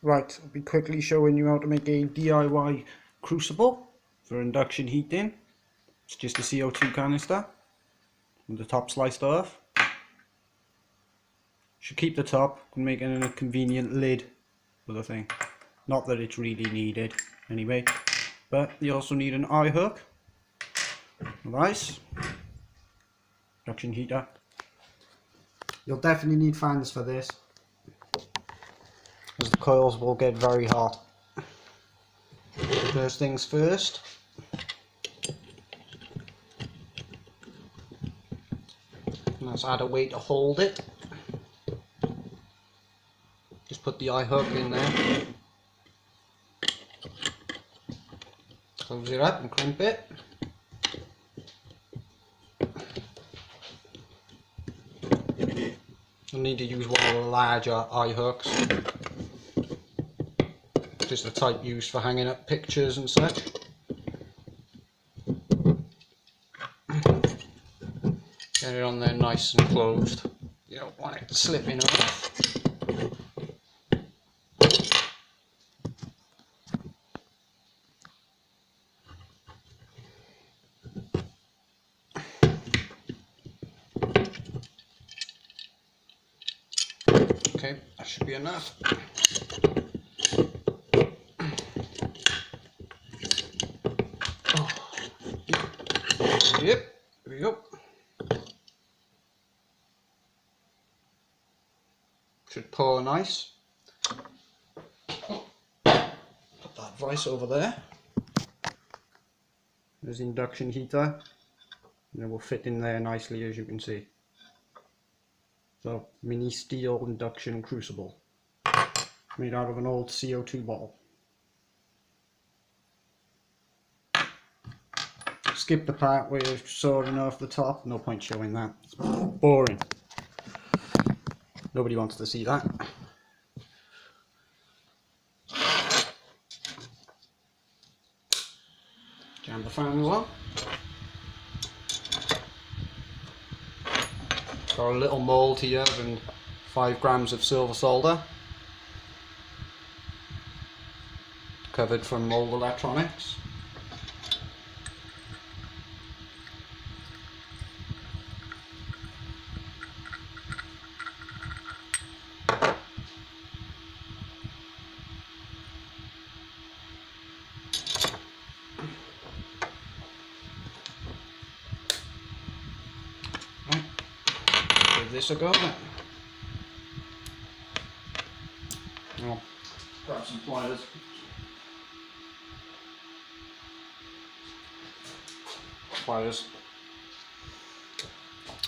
Right, I'll be quickly showing you how to make a DIY crucible for induction heating. It's just a CO2 canister with the top sliced off. Should keep the top and make it in a convenient lid for the thing. Not that it's really needed anyway, but you also need an eye hook, rice, induction heater. You'll definitely need fans for this, as the coils will get very hot. First things first, let's add a way to hold it. Just put the eye hook in there, close it up and crimp it. You'll need to use one of the larger eye hooks, just the type used for hanging up pictures and such. Get it on there nice and closed. You don't want it slipping off. Okay, that should be enough. Yep, there we go. Should pour nice. Put that vice over there. There's the induction heater, and it will fit in there nicely, as you can see. So, mini steel induction crucible, made out of an old CO2 bottle. Skip the part where you're sawing off the top, no point showing that, it's boring. Nobody wants to see that. Jam the fans on. Got a little mould here and 5 grams of silver solder, covered from mould electronics. Give this a go then. I'll grab some pliers.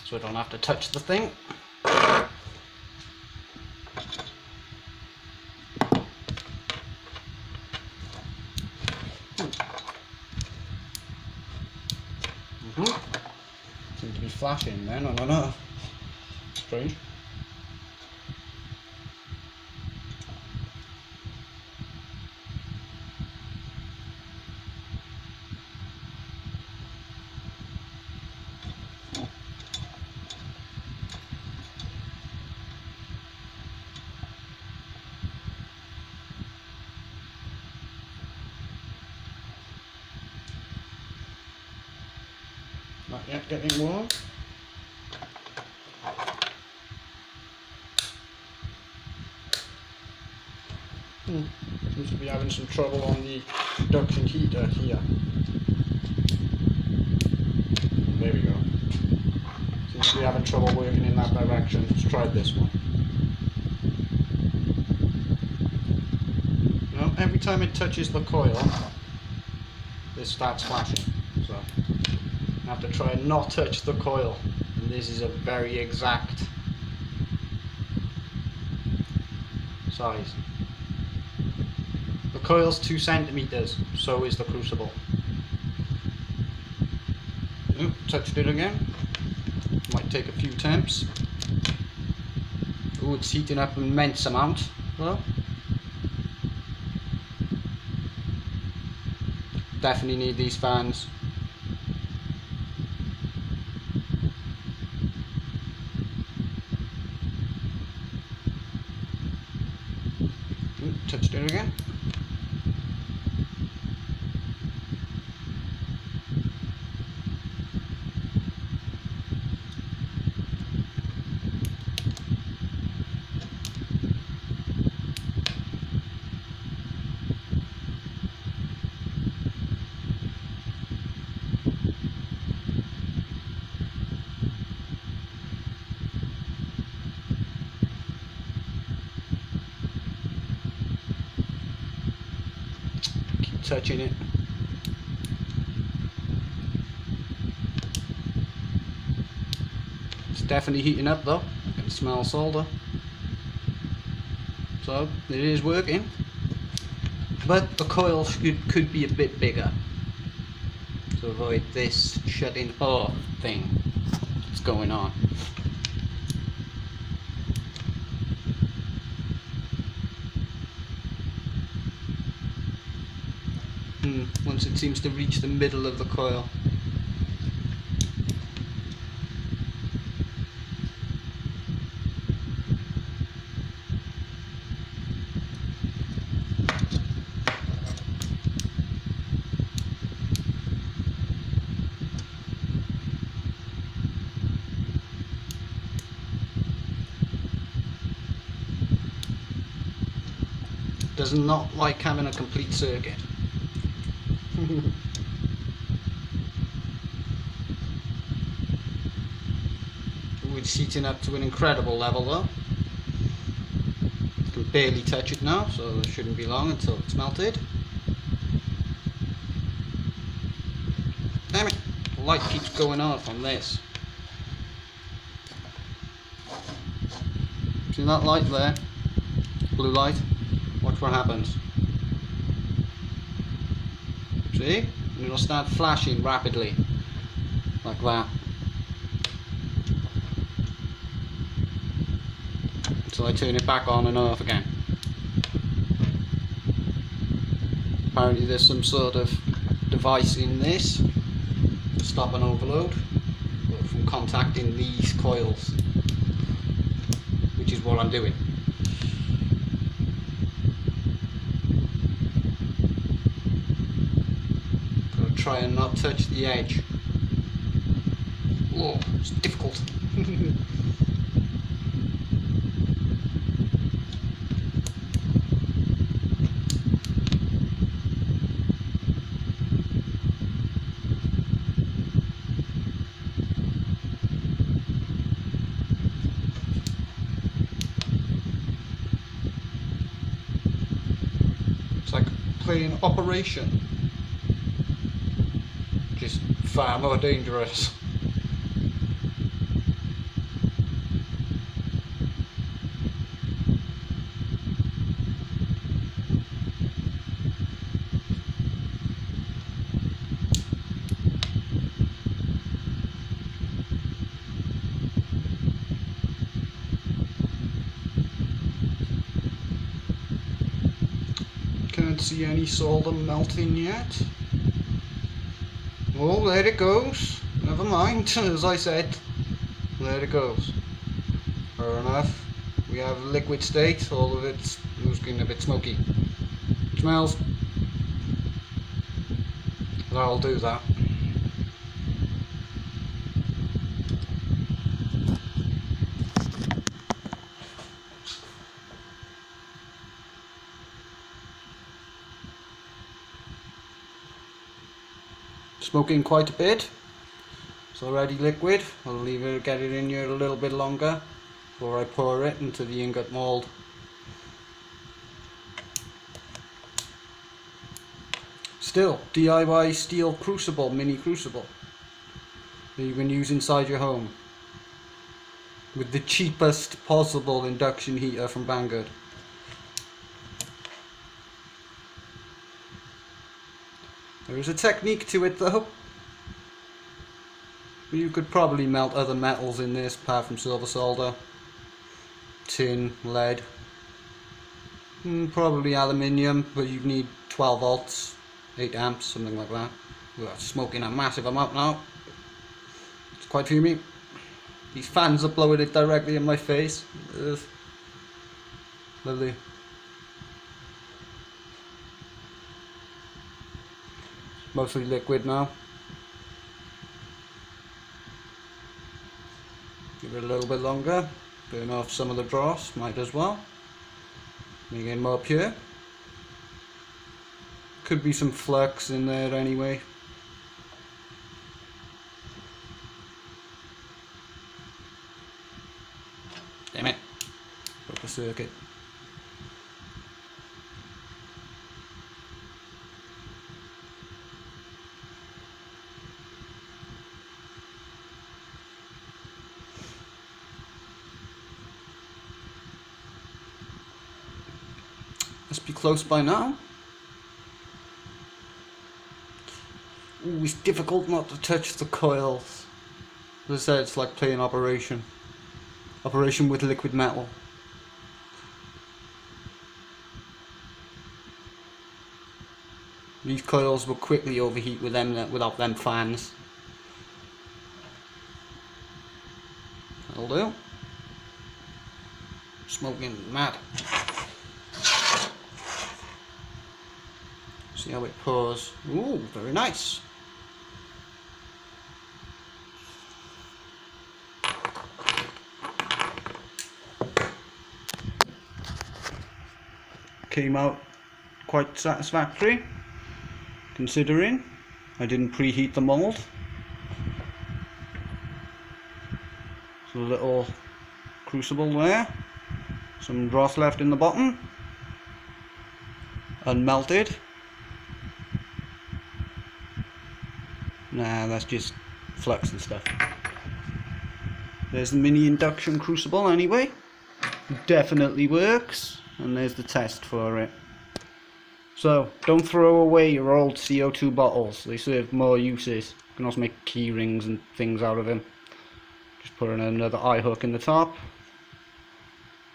So I don't have to touch the thing. Seems to be flashing then, I don't know. Strange. Not yet getting warm. Seems to be having some trouble on the induction heater here. There we go. Seems to be having trouble working in that direction. Let's try this one. Well, every time it touches the coil, this starts flashing. So I have to try and not touch the coil. And this is a very exact size. The coil's 2 centimeters, so is the crucible. Oop, touched it again. Might take a few temps. Oh, it's heating up an immense amount. Well, definitely need these fans. touched it again. Touching it. It's definitely heating up though. I can smell solder. So it is working. But the coil could be a bit bigger to avoid this shutting off thing that's going on. Once it seems to reach the middle of the coil. Does not like having a complete circuit. It's heating up to an incredible level though. You can barely touch it now, so it shouldn't be long until it's melted. Damn it, the light keeps going off on this. See that light there? Blue light? Watch what happens. See? And it'll start flashing rapidly. Like that. So I turn it back on and off again. Apparently there's some sort of device in this to stop an overload from contacting these coils, which is what I'm doing. Gotta try and not touch the edge. Whoa, it's difficult. It's like playing Operation, just far more dangerous. Can't see any solder melting yet. Oh, there it goes. Never mind, as I said. There it goes. Fair enough. We have liquid state, all of it's getting a bit smoky. Smells. That'll do that. Smoking quite a bit. It's already liquid. I'll leave it, get it in here a little bit longer before I pour it into the ingot mould. Still, DIY steel crucible, mini crucible that you can use inside your home with the cheapest possible induction heater from Banggood. There is a technique to it though. You could probably melt other metals in this apart from silver solder, tin, lead, probably aluminium, but you need 12 volts, 8 amps, something like that. We're smoking a massive amount now. It's quite fumey. These fans are blowing it directly in my face. Ugh. Lovely. Mostly liquid now. Give it a little bit longer, burn off some of the dross, might as well. Make it more pure. Could be some flux in there anyway. Damn it, broke the circuit. Must be close by now. Ooh, it's difficult not to touch the coils. As I said, it's like playing Operation with liquid metal. These coils will quickly overheat with them without them fans. That'll do. Smoking mad. See how it pours. Ooh, very nice. Came out quite satisfactory, considering I didn't preheat the mold. So a little crucible there, some dross left in the bottom, unmelted. Nah, that's just flux and stuff. There's the mini induction crucible anyway. Definitely works. And there's the test for it. So, don't throw away your old CO2 bottles. They serve more uses. You can also make key rings and things out of them. Just put in another eye hook in the top.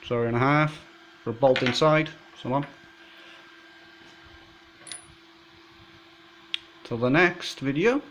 1.5 for a bolt inside. So on. Till the next video.